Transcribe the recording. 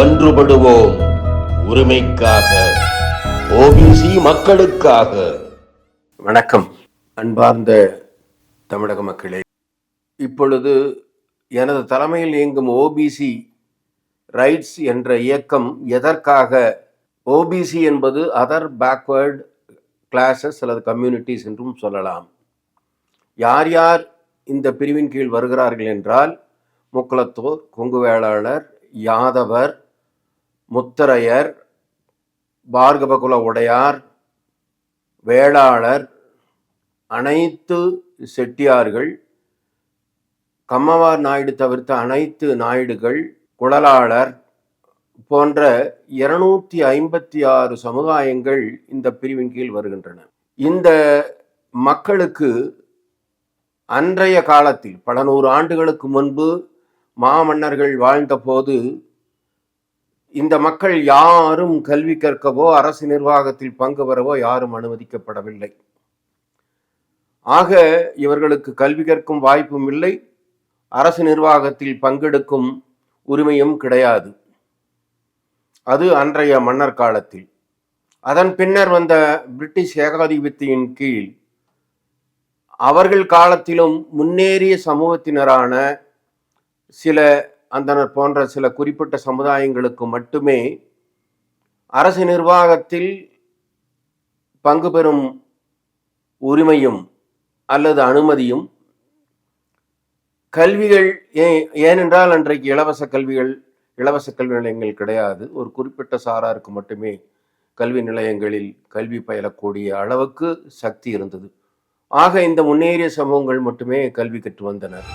ஒன்றுபடுவோம் உரிமைக்காக, ஓபிசி மக்களுக்காக. வணக்கம் அன்பார்ந்த தமிழக மக்களே. இப்பொழுது எனது தலைமையில் இயங்கும் ஓபிசி ரைட்ஸ் என்ற இயக்கம் எதற்காக, ஓபிசி என்பது அதர் பேக்வேர்டு கிளாஸஸ் அல்லது கம்யூனிட்டிஸ் என்றும் சொல்லலாம். யார் யார் இந்த பிரிவின் கீழ் வருகிறார்கள் என்றால், முக்குலத்தோர், கொங்கு வேளாளர், யாதவர், முத்தரையர், பார்கவகுல உடையார், வேளாளர், அனைத்து செட்டியார்கள், கம்மவார் நாயுடு தவிர்த்த அனைத்து நாயுடுகள், குழலாளர் போன்ற 256 சமுதாயங்கள் இந்த பிரிவின் கீழ் வருகின்றன. இந்த மக்களுக்கு அன்றைய காலத்தில் பல நூறு ஆண்டுகளுக்கு முன்பு மாமன்னர்கள் வாழ்ந்த போது இந்த மக்கள் யாரும் கல்வி கற்கவோ அரசு நிர்வாகத்தில் பங்கு பெறவோ யாரும் அனுமதிக்கப்படவில்லை. ஆக இவர்களுக்கு கல்வி கற்கும் வாய்ப்பும் இல்லை, அரசு நிர்வாகத்தில் பங்கெடுக்கும் உரிமையும் கிடையாது. அது அன்றைய மன்னர் காலத்தில். அதன் பின்னர் வந்த பிரிட்டிஷ் ஏகாதிபத்தியின் கீழ் அவர்கள் காலத்திலும் முன்னேறிய சமூகத்தினரான சில அந்தனர் போன்ற சில குறிப்பிட்ட சமுதாயங்களுக்கு மட்டுமே அரசு நிர்வாகத்தில் பங்கு பெறும் உரிமையும் அல்லது அனுமதியும், கல்விகள் ஏனென்றால் அன்றைக்கு இலவச கல்வி நிலையங்கள் கிடையாது. ஒரு குறிப்பிட்ட சாராருக்கு மட்டுமே கல்வி நிலையங்களில் கல்வி பயிலக்கூடிய அளவுக்கு சக்தி இருந்தது. ஆக இந்த முன்னேறிய சமூகங்கள் மட்டுமே கல்வி கற்று வந்தனர்.